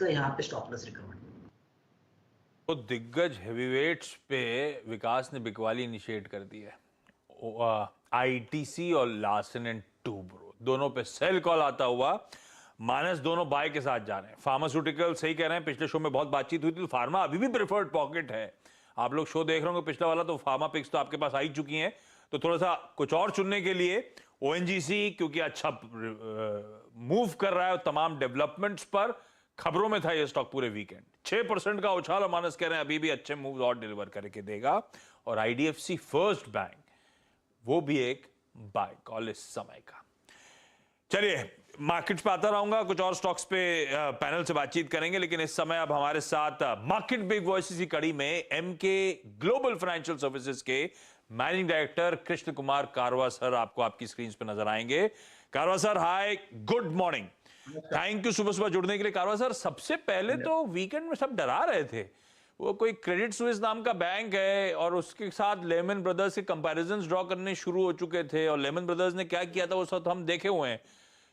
तो यहाँ पे स्टॉप लॉस रिकमेंड। तो दिग्गज हेवीवेट्स पे विकास ने बिकवाली इनिशिएट कर दी है। आईटीसी और लार्सन एंड टूब्रो दोनों पे सेल कॉल आता हुआ, माइनस दोनों बाय के साथ जा रहे हैं। फार्मास्यूटिकल सही कह रहे हैं, पिछले शो में बहुत बातचीत हुई थी, तो फार्मा अभी भी प्रेफर्ड पॉकेट है। आप लोग शो देख रहे होंगे पिछला वाला, तो फार्मा पिक्स तो आपके पास आ ही चुकी हैं। तो थोड़ा सा कुछ और चुनने के लिए ओएनजीसी, क्योंकि अच्छा मूव कर रहा है तमाम डेवलपमेंट्स पर, खबरों में था ये स्टॉक पूरे वीकेंड 6% का उछाल, और मानस कह रहे हैं अभी भी अच्छे मूव और डिलीवर करके देगा। और आईडीएफसी फर्स्ट बैंक, वो भी एक बाय कॉल इस समय का। चलिए मार्केट्स पे आता रहूंगा, कुछ और स्टॉक्स पे पैनल से बातचीत करेंगे, लेकिन इस समय अब हमारे साथ मार्केट बिग वॉइसेस की कड़ी में एमके ग्लोबल फाइनेंशियल सर्विसेज के मैनेजिंग डायरेक्टर कृष्ण कुमार कारवा सर आपको आपकी स्क्रीन पे नजर आएंगे। कारवा sir hi, good morning, thank you सुबह सुबह जुड़ने के लिए। कारवा सर, सबसे पहले तो वीकेंड में सब डरा रहे थे, वो कोई क्रेडिट स्विस नाम का बैंक है और उसके साथ लेमन ब्रदर्स के कंपैरिजंस ड्रॉ करने शुरू हो चुके थे, और लेमन ब्रदर्स ने क्या किया था वो सब हम देखे हुए हैं।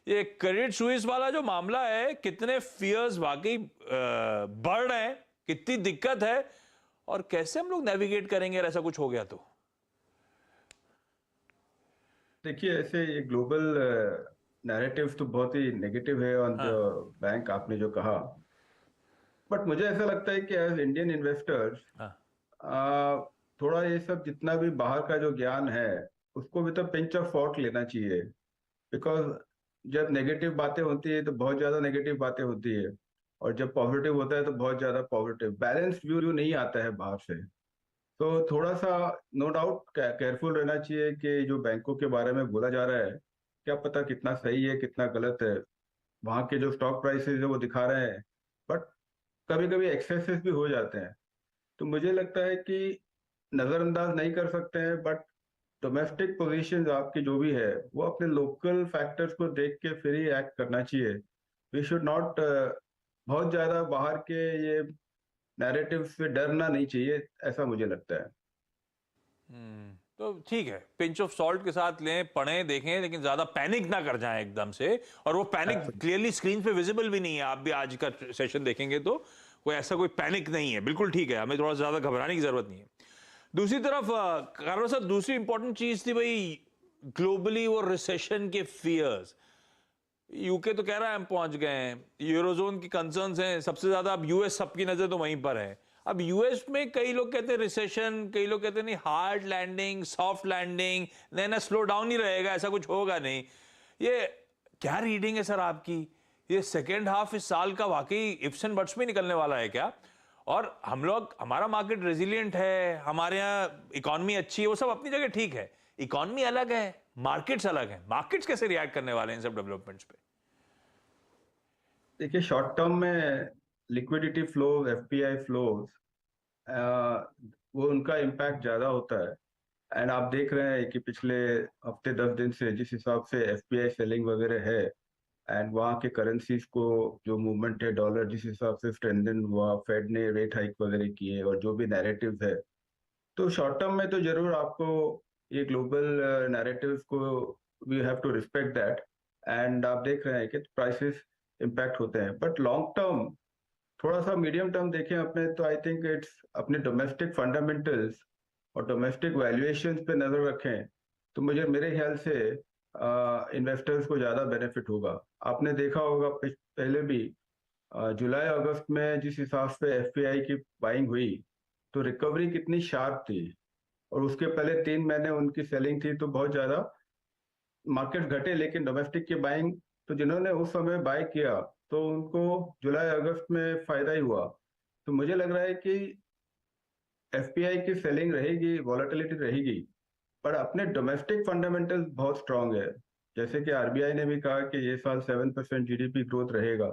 ये क्रेडिट स्विस वाला जो मामला है, कितने फियर्स वाकई बढ़ रहे हैं, कितनी दिक्कत है, और कैसे हम लोग नेविगेट करेंगे अगर ऐसा कुछ हो गया तो? देखिए, ऐसे ये ग्लोबल नैरेटिव तो बहुत ही नेगेटिव है ऑन द हाँ बैंक, आपने जो कहा। बट मुझे ऐसा लगता है कि एज इंडियन इन्वेस्टर्स हाँ। थोड़ा ये सब जितना भी बाहर का जो ज्ञान है उसको भी तो पिंच ऑफ सॉल्ट लेना चाहिए। बिकॉज जब नेगेटिव बातें होती है तो बहुत ज्यादा नेगेटिव बातें होती है, और जब पॉजिटिव होता है तो बहुत ज्यादा पॉजिटिव, बैलेंस व्यू नहीं आता है बाहर से। तो थोड़ा सा नो डाउट केयरफुल रहना चाहिए कि जो बैंकों के बारे में बोला जा रहा है, क्या पता कितना सही है कितना गलत है। वहाँ के जो स्टॉक प्राइसेस है वो दिखा रहे हैं, बट कभी कभी एक्सेसेस भी हो जाते हैं। तो मुझे लगता है कि नजरअंदाज नहीं कर सकते हैं, बट डोमेस्टिक पोजीशंस आपकी जो भी है वो अपने लोकल फैक्टर्स को देख के फिर ही एक्ट करना चाहिए। वी शुड नॉट बहुत ज्यादा बाहर के ये नैरेटिव से डरना नहीं चाहिए, ऐसा मुझे लगता है। तो ठीक है, पिंच ऑफ सॉल्ट के साथ लें, पढ़ें, देखें, लेकिन ज्यादा पैनिक ना कर जाएं एकदम से। और वो पैनिक क्लियरली स्क्रीन पे विजिबल भी नहीं है, आप भी आज का सेशन देखेंगे तो कोई ऐसा कोई पैनिक नहीं है, बिल्कुल ठीक है, हमें थोड़ा ज्यादा घबराने की जरूरत नहीं है। दूसरी तरफ कारवा साहब, दूसरी इंपॉर्टेंट चीज थी भाई, ग्लोबली वो रिसेशन के फियर्स। यूके तो कह रहा है हम पहुंच गए हैं, यूरोजोन की कंसर्न्स हैं सबसे ज्यादा, अब यूएस सबकी नजर तो वहीं पर है। अब यूएस में कई लोग कहते हैं रिसेशन, कई लोग कहते हैं नहीं हार्ड लैंडिंग, सॉफ्ट लैंडिंग, नहीं ना स्लो डाउन ही रहेगा, ऐसा कुछ होगा नहीं। ये क्या रीडिंग है सर आपकी? ये सेकेंड हाफ इस साल का वाकई इफ्स एंड बट्स में निकलने वाला है क्या? और हम लोग, हमारा मार्केट रेजिलियंट है, हमारे यहाँ इकोनॉमी अच्छी है, वो सब अपनी जगह ठीक है, इकोनॉमी अलग है, मार्केट्स अलग है, मार्केट्स कैसे रिएक्ट करने वाले हैं इन सब डेवलपमेंट्स पे? देखिए, शॉर्ट टर्म में लिक्विडिटी फ्लो, एफपीआई फ्लोज, वो उनका इम्पैक्ट ज्यादा होता है। एंड आप देख रहे हैं कि पिछले हफ्ते 10 दिन से जिस हिसाब से एफपीआई सेलिंग वगैरह है, एंड वहाँ के करेंसीज को जो मूवमेंट है, डॉलर जिस हिसाब से स्ट्रेंथन हुआ, फेड ने रेट हाइक वगैरह किए, और जो भी नैरेटिव है, तो शॉर्ट टर्म में तो जरूर आपको ये ग्लोबल नैरेटिव्स को we have to respect that. And आप देख रहे हैं कि प्राइसेस इम्पैक्ट होते हैं, बट लॉन्ग टर्म, थोड़ा सा मीडियम टर्म देखें अपने, तो आई थिंक इट्स अपने डोमेस्टिक फंडामेंटल्स और डोमेस्टिक वैल्यूएशंस पे नजर रखें, तो मुझे मेरे ख्याल से इन्वेस्टर्स को ज्यादा बेनिफिट होगा। आपने देखा होगा पहले भी जुलाई अगस्त में जिस हिसाब से एफपीआई की बाइंग हुई, तो रिकवरी कितनी शार्प थी। और उसके पहले 3 महीने उनकी सेलिंग थी तो बहुत ज्यादा मार्केट घटे, लेकिन डोमेस्टिक की बाइंग, तो जिन्होंने उस समय बाय किया तो उनको जुलाई अगस्त में फायदा ही हुआ। तो मुझे लग रहा है कि एफपीआई की सेलिंग रहेगी, वॉलेटिलिटी रहेगी, पर अपने डोमेस्टिक फंडामेंटल्स बहुत स्ट्रांग है। जैसे कि आरबीआई ने भी कहा कि ये साल 7% जीडीपी ग्रोथ रहेगा।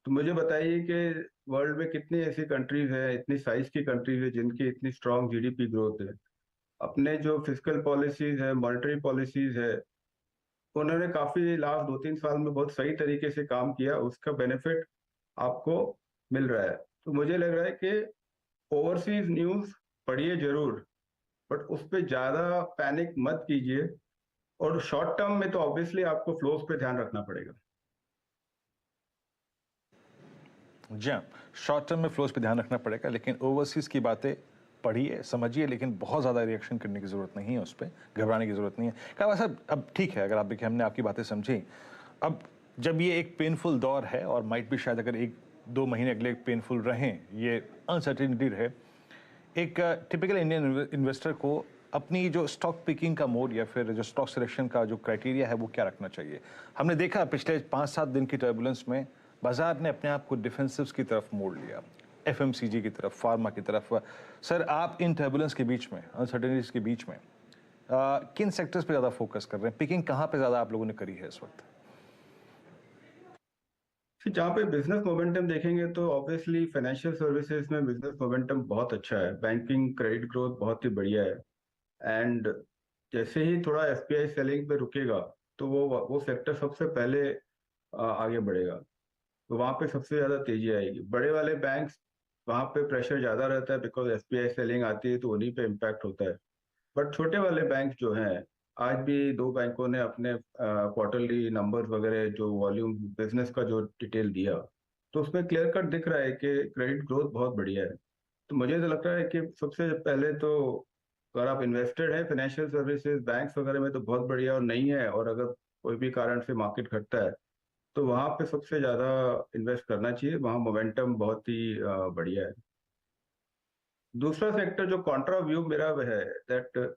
तो मुझे बताइए कि वर्ल्ड में कितनी ऐसी कंट्रीज है, इतनी साइज की कंट्रीज है जिनकी इतनी स्ट्रांग जीडीपी ग्रोथ है। अपने जो फिजिकल पॉलिसीज है, मॉनेटरी पॉलिसीज है, उन्होंने काफी लास्ट 2-3 साल में बहुत सही तरीके से काम किया, उसका बेनिफिट आपको मिल रहा है। तो मुझे लग रहा है कि ओवरसीज न्यूज पढ़िए जरूर, बट उस पर ज्यादा पैनिक मत कीजिए। और शॉर्ट टर्म में तो ऑब्वियसली आपको फ्लोज पे ध्यान रखना पड़ेगा। जी हाँ, शॉर्ट टर्म में फ्लोज पे ध्यान रखना पड़ेगा, लेकिन ओवरसीज़ की बातें पढ़िए, समझिए, लेकिन बहुत ज़्यादा रिएक्शन करने की ज़रूरत नहीं है, उस पे घबराने की ज़रूरत नहीं है। क्या वैसा अब ठीक है, अगर आप देखिए हमने आपकी बातें समझी। अब जब ये एक पेनफुल दौर है और माइट भी शायद अगर 1-2 महीने अगले पेनफुल रहें, ये अनसर्टेनिटी रहे, एक टिपिकल इंडियन इन्वेस्टर को अपनी जो स्टॉक पिकिंग का मोड या फिर जो स्टॉक सिलेक्शन का जो क्राइटेरिया है वो क्या रखना चाहिए? हमने देखा पिछले 5-7 दिन की टर्बुलेंस में बाजार ने अपने आप को डिफेंसिव्स की तरफ मोड़ लिया, एफएमसीजी की तरफ, फार्मा की तरफ। सर, आप इन टर्बुलेंस के बीच में, अनसर्टेनिटीज के बीच में किन सेक्टर्स पे ज़्यादा फोकस कर रहे हैं? पिकिंग कहाँ पे ज़्यादा आप लोगों ने करी है इस वक्त? फिर जहाँ पे बिजनेस मोमेंटम देखेंगे तो ऑब्वियसली फाइनेंशियल सर्विसेज में बिजनेस मोमेंटम बहुत अच्छा है, बैंकिंग क्रेडिट ग्रोथ बहुत ही बढ़िया है। एंड जैसे ही थोड़ा एफपीआई सेलिंग पे रुकेगा तो वो सेक्टर सबसे पहले आगे बढ़ेगा। तो वहाँ पे सबसे ज्यादा तेजी आएगी। बड़े वाले बैंक्स, वहाँ पे प्रेशर ज्यादा रहता है बिकॉज एफपीआई सेलिंग आती है तो उन्हीं पे इम्पैक्ट होता है। बट छोटे वाले बैंक जो हैं, आज भी दो बैंकों ने अपने क्वार्टरली नंबर्स वगैरह जो वॉल्यूम बिजनेस का जो डिटेल दिया, तो उसमें क्लियर कट दिख रहा है कि क्रेडिट ग्रोथ बहुत बढ़िया है। तो मुझे तो लगता है कि सबसे पहले तो अगर आप इन्वेस्टेड है फाइनेंशियल सर्विसेज बैंक्स वगैरह में तो बहुत बढ़िया, और नहीं है और अगर कोई भी कारण से मार्केट घटता है तो वहां पे सबसे ज्यादा इन्वेस्ट करना चाहिए, वहां मोमेंटम बहुत ही बढ़िया है। दूसरा सेक्टर जो कॉन्ट्रा व्यू मेरा वह है दैट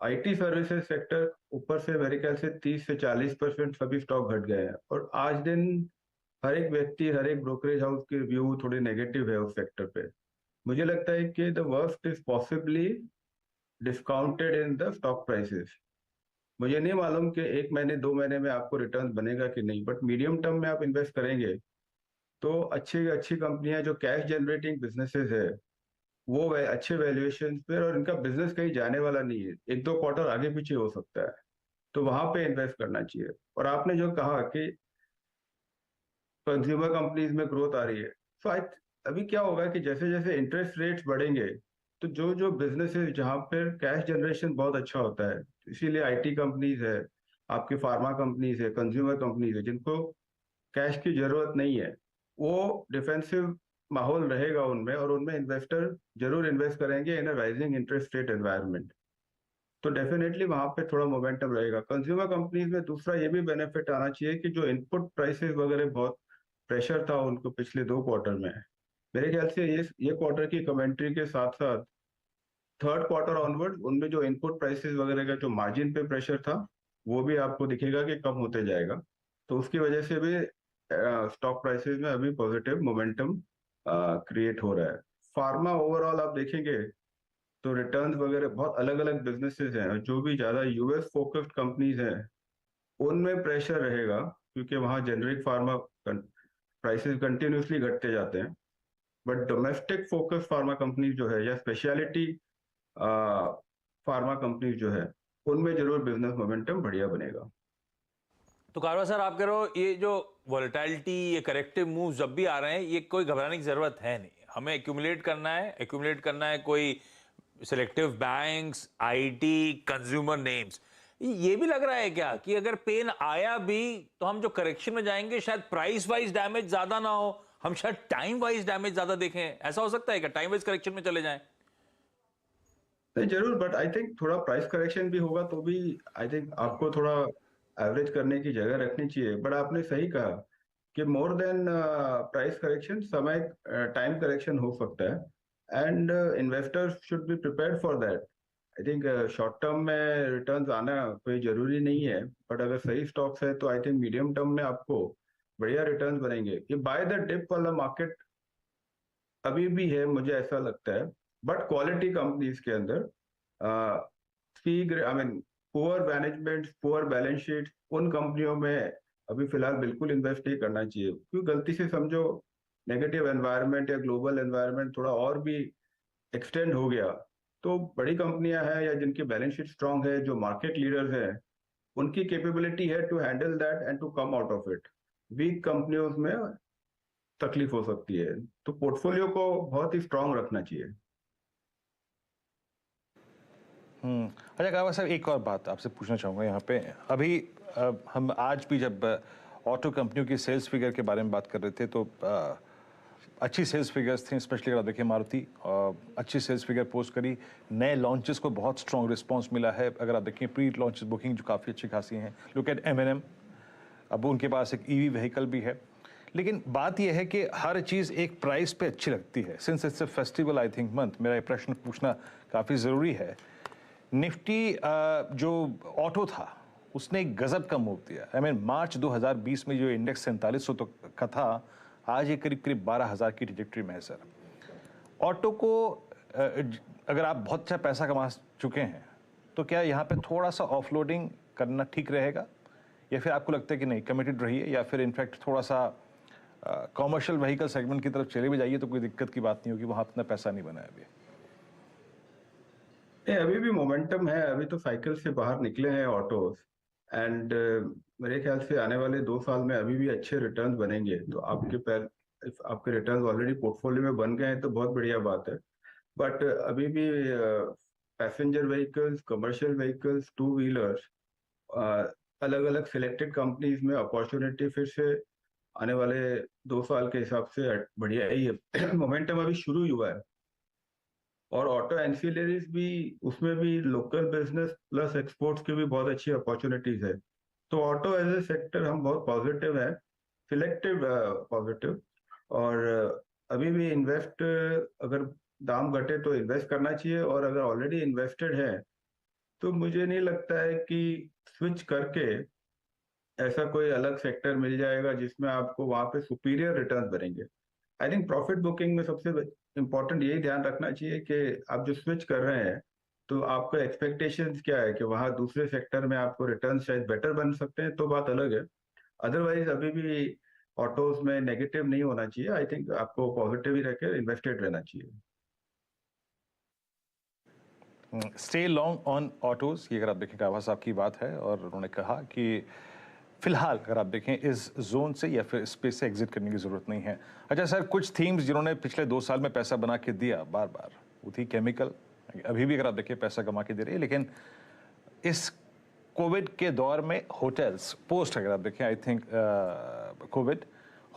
आईटी सर्विसेज सेक्टर ऊपर से मेरे ख्याल से 30 से 40% सभी स्टॉक घट गए हैं, और आज दिन हर एक व्यक्ति, हर एक ब्रोकरेज हाउस के व्यू थोड़ी नेगेटिव है उस सेक्टर पे। मुझे लगता है कि the worst is possibly discounted in the stock prices. मुझे नहीं मालूम कि 1 महीने 2 महीने में आपको रिटर्न बनेगा कि नहीं, बट मीडियम टर्म में आप इन्वेस्ट करेंगे तो अच्छी अच्छी कंपनियां जो कैश जनरेटिंग बिजनेसेस है वो अच्छे वैल्यूएशन पे, और इनका बिजनेस कहीं जाने वाला नहीं है, 1-2 क्वार्टर आगे पीछे हो सकता है, तो वहां पे इन्वेस्ट करना चाहिए। और आपने जो कहा कि कंज्यूमर कंपनीज में ग्रोथ आ रही है, सो आई अभी क्या होगा कि जैसे जैसे इंटरेस्ट रेट्स बढ़ेंगे तो जो जो बिजनेसेस जहाँ पर कैश जनरेशन बहुत अच्छा होता है, इसीलिए आईटी कंपनीज है, आपकी फार्मा कंपनीज है, कंज्यूमर कंपनीज है, जिनको कैश की जरूरत नहीं है, वो डिफेंसिव माहौल रहेगा उनमें, और उनमें इन्वेस्टर जरूर इन्वेस्ट करेंगे in a rising interest rate environment. तो डेफिनेटली वहां पे थोड़ा मोमेंटम रहेगा। कंज्यूमर कंपनीज में दूसरा ये भी बेनिफिट आना चाहिए कि जो इनपुट प्राइसेस वगैरह बहुत प्रेशर था उनको पिछले 2 क्वार्टर में, मेरे ख्याल से ये क्वार्टर की कमेंट्री के साथ साथ थर्ड क्वार्टर ऑनवर्ड उनमें जो इनपुट प्राइसेस वगैरह का जो मार्जिन पे प्रेशर था वो भी आपको दिखेगा कि कम होते जाएगा। तो उसकी वजह से भी स्टॉक प्राइसेस में अभी पॉजिटिव मोमेंटम क्रिएट हो रहा है। फार्मा ओवरऑल आप देखेंगे तो रिटर्न्स वगैरह बहुत अलग अलग बिजनेसेस हैं, और जो भी ज्यादा यूएस फोकस्ड कंपनीज हैं उनमें प्रेशर रहेगा, क्योंकि वहाँ जेनरिक फार्मा प्राइसेस कंटिन्यूसली घटते जाते हैं। But domestic focus pharma companies जो है या स्पेशलिटी फार्मा कंपनीज जो है उनमें जरूर बिजनेस मोमेंटम बढ़िया बनेगा। तो कारवा सर, आप कह रहे हो ये जो वॉलेटिलिटी, ये करेक्टिव मूव जब भी आ रहे हैं, ये कोई घबराने की जरूरत है नहीं, हमें एक्यूमुलेट करना है कोई selective banks, IT, consumer names. ये भी लग रहा है क्या कि अगर पेन आया भी तो हम जो करेक्शन में जाएंगे शायद प्राइस वाइज डैमेज ज्यादा ना हो, हम शायद टाइम वाइज डैमेज ज्यादा देखें? ऐसा हो सकता है क्या, टाइम वाइज करेक्शन में चले जाएं? नहीं जरूर, बट आई थिंक थोड़ा प्राइस करेक्शन भी होगा तो भी आई थिंक आपको थोड़ा एवरेज करने की जगह रखनी चाहिए। बट आपने सही कहा कि मोर देन प्राइस करेक्शन समय टाइम करेक्शन हो सकता है, and investors should be prepared for that. I think short term में रिटर्न्स आना कोई जरूरी नहीं है, बट अगर सही स्टॉक्स है तो आई थिंक मीडियम टर्म में आपको बढ़िया रिटर्न्स बनेंगे। ये बाय द डिप वाला मार्केट अभी भी है मुझे ऐसा लगता है, बट क्वालिटी कंपनीज के अंदर I mean poor management, poor balance sheet, उन कंपनियों में अभी फिलहाल बिल्कुल इन्वेस्ट नहीं करना चाहिए, क्योंकि गलती से समझो नेगेटिव एनवायरनमेंट या ग्लोबल एनवायरनमेंट थोड़ा और भी एक्सटेंड हो गया तो बड़ी कंपनियां हैं या जिनकी बैलेंस शीट स्ट्रांग है, जो मार्केट लीडर्स हैं, उनकी कैपेबिलिटी है to handle that and to come out of it. Weak कंपनियों में तकलीफ हो सकती है, तो पोर्टफोलियो को बहुत ही स्ट्रांग रखना चाहिए। अच्छा कावा साहब, एक और बात आपसे पूछना चाहूँगा यहाँ पे। अभी हम आज भी जब ऑटो कंपनियों की सेल्स फिगर के बारे में बात कर रहे थे तो अच्छी सेल्स फिगर्स थी, स्पेशली अगर आप देखिए मारुति अच्छी सेल्स फिगर पोस्ट करी, नए लॉन्चेस को बहुत स्ट्रॉन्ग रिस्पांस मिला है। अगर आप देखें प्री लॉन्चेस बुकिंग जो काफ़ी अच्छी खासी हैं, लुक एट M&M, अब उनके पास एक EV व्हीकल भी है। लेकिन बात यह है कि हर चीज़ एक प्राइस पे अच्छी लगती है। Since it's a festival I think month, मेरा ये प्रश्न पूछना काफ़ी ज़रूरी है। निफ्टी जो ऑटो था उसने एक गजब का मूव दिया। आई मीन मार्च 2020 में जो इंडेक्स 4700 तो का था, आज ये करीब करीब 12,000 की ट्रैजेक्टरी में है सर। ऑटो को अगर आप बहुत अच्छा पैसा कमा चुके हैं तो क्या यहाँ पे थोड़ा सा ऑफलोडिंग करना ठीक रहेगा, या फिर आपको लगता है कि नहीं कमिटेड रहिए, या फिर इनफैक्ट थोड़ा सा कॉमर्शियल व्हीकल सेगमेंट की तरफ चले भी जाइए तो कोई दिक्कत की बात नहीं होगी, वहाँ अपना पैसा नहीं बनाया अभी? अभी भी मोमेंटम है, अभी तो साइकिल से बाहर निकले हैं ऑटोज, एंड मेरे ख्याल से आने वाले 2 साल में अभी भी अच्छे रिटर्न बनेंगे। तो आपके रिटर्न ऑलरेडी पोर्टफोलियो में बन गए हैं तो बहुत बढ़िया बात है। बट अभी भी passenger vehicles, commercial vehicles, two wheelers, अलग अलग सिलेक्टेड कंपनीज में अपॉर्चुनिटी फिर से आने वाले 2 साल के हिसाब से बढ़िया ही है। मोमेंटम अभी शुरू ही हुआ है। और ऑटो एंसिलरीज भी, उसमें भी लोकल बिजनेस प्लस एक्सपोर्ट्स की भी बहुत अच्छी अपॉर्चुनिटीज है। तो ऑटो एज ए सेक्टर हम बहुत पॉजिटिव है, सिलेक्टिव पॉजिटिव। और अभी भी इन्वेस्ट, अगर दाम घटे तो इन्वेस्ट करना चाहिए, और अगर ऑलरेडी इन्वेस्टेड है तो मुझे नहीं लगता है कि स्विच करके ऐसा कोई अलग सेक्टर मिल जाएगा जिसमें आपको वहां पे सुपीरियर रिटर्न बनेंगे। आई थिंक प्रॉफिट बुकिंग में सबसे इम्पोर्टेंट यही ध्यान रखना चाहिए कि आप जो स्विच कर रहे हैं तो आपका एक्सपेक्टेशंस क्या है कि वहां दूसरे सेक्टर में आपको रिटर्न शायद बेटर बन सकते हैं, तो बात अलग है। अदरवाइज अभी भी ऑटोज में नेगेटिव नहीं होना चाहिए। आई थिंक आपको पॉजिटिव ही रहकर इन्वेस्टेड रहना चाहिए। स्टे लॉन्ग ऑन ऑटोज, ये अगर आप देखें कावा साहब की बात है, और उन्होंने कहा कि फिलहाल अगर आप देखें इस जोन से या फिर स्पेस से एग्जिट करने की जरूरत नहीं है। अच्छा सर, कुछ थीम्स जिन्होंने पिछले 2 साल में पैसा बना के दिया बार बार, वो थी केमिकल, अभी भी अगर आप देखें पैसा कमा के दे रही है। लेकिन इस कोविड के दौर में होटल्स, पोस्ट अगर आप देखें आई थिंक कोविड,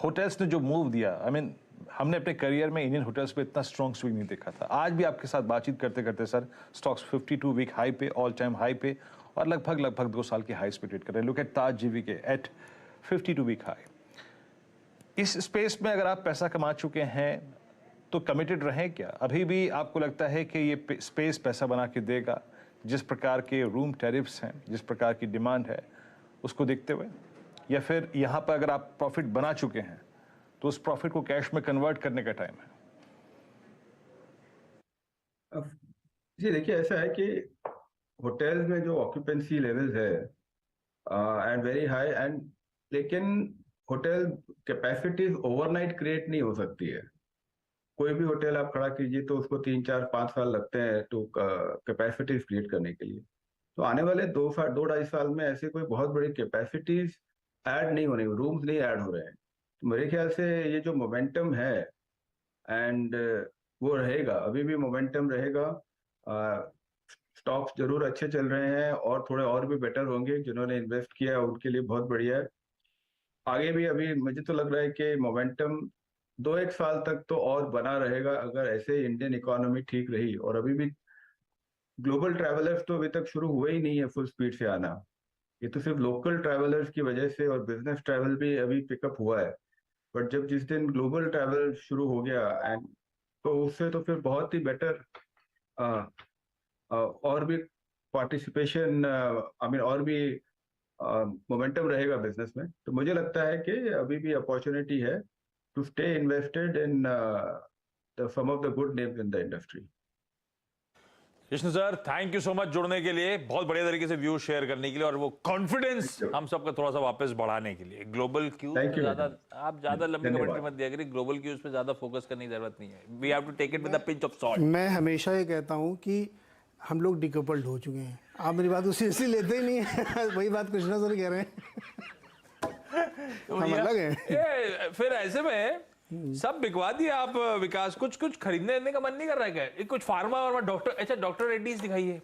होटल्स ने जो मूव दिया, आई मीन हमने अपने करियर में इंडियन होटल्स पे इतना स्ट्रॉन्ग स्विंग नहीं देखा था। आज भी आपके साथ बातचीत करते करते सर स्टॉक्स 52 वीक हाई पे, ऑल टाइम हाई पे, और लगभग 2 साल के हाई पे ट्रेड कर रहे हैं। Look at Taj GVK at 52 week high. इस स्पेस में अगर आप पैसा कमा चुके हैं तो कमिटेड रहें क्या? अभी भी आपको लगता है कि ये स्पेस पैसा बना के देगा, जिस प्रकार के रूम टैरिफ्स हैं, जिस प्रकार की डिमांड है उसको देखते हुए, या फिर यहाँ पर अगर आप प्रॉफिट बना चुके हैं तो उस प्रॉफिट को कैश में कन्वर्ट करने का टाइम है? जी देखिए, ऐसा है कि होटल्स में जो ऑक्यूपेंसी लेवल्स है एंड वेरी हाई, एंड लेकिन होटल कैपेसिटीज ओवरनाइट क्रिएट नहीं हो सकती है। कोई भी होटल आप खड़ा कीजिए तो उसको 3, 4, 5 साल लगते हैं तो कैपेसिटीज क्रिएट करने के लिए। तो आने वाले 2 2.5 साल में ऐसे कोई बहुत बड़ी कैपेसिटीज ऐड नहीं होने, रूम्स नहीं ऐड हो रहे हैं। तो मेरे ख्याल से ये जो मोमेंटम है एंड वो रहेगा, अभी भी मोमेंटम रहेगा। स्टॉक्स जरूर अच्छे चल रहे हैं और थोड़े और भी बेटर होंगे। जिन्होंने इन्वेस्ट किया है उनके लिए बहुत बढ़िया है। आगे भी अभी मुझे तो लग रहा है कि मोमेंटम 2-1 साल तक तो और बना रहेगा, अगर ऐसे इंडियन इकोनॉमी ठीक रही। और अभी भी ग्लोबल ट्रैवलर्स तो अभी तक शुरू हुए ही नहीं है फुल स्पीड से आना। ये तो सिर्फ लोकल ट्रैवलर्स की वजह से, और बिजनेस ट्रैवल भी अभी पिकअप हुआ है। बट जब जिस दिन ग्लोबल ट्रैवल शुरू हो गया एंड तो उससे तो फिर बहुत ही बेटर और भी पार्टिसिपेशन, आई मीन और भी मोमेंटम रहेगा बिजनेस में। तो मुझे लगता है कि अभी भी अपॉर्चुनिटी है to stay invested in some of the good names in the industry. Krishna sir, thank you so much जुड़ने के लिए, बहुत बढ़िया तरीके से व्यू शेयर करने के लिए, और वो कॉन्फिडेंस हम सबका थोड़ा सा वापस बढ़ाने के लिए। ग्लोबल क्यूज पे ज्यादा आप ज्यादा लंबी कमेंट्री मत दिया करिए, ग्लोबल क्यूज पे ज्यादा फोकस करने की जरूरत नहीं है। We have to take it with a pinch of salt. मैं हमेशा ये कहता हूँ कि हम लोग डिकपल्ड हो चुके हैं। आप मेरी बात उसी इसलिए लेते ही नहीं है। वही बात कृष्णा सर कह रहे हैं। हम अलग हैं। फिर ऐसे में सब बिकवा दिया आप विकास, कुछ खरीदने का मन नहीं कर रहा है क्या? कुछ फार्मा और डॉक्टर, अच्छा डॉक्टर रेड्डीज दिखाइए,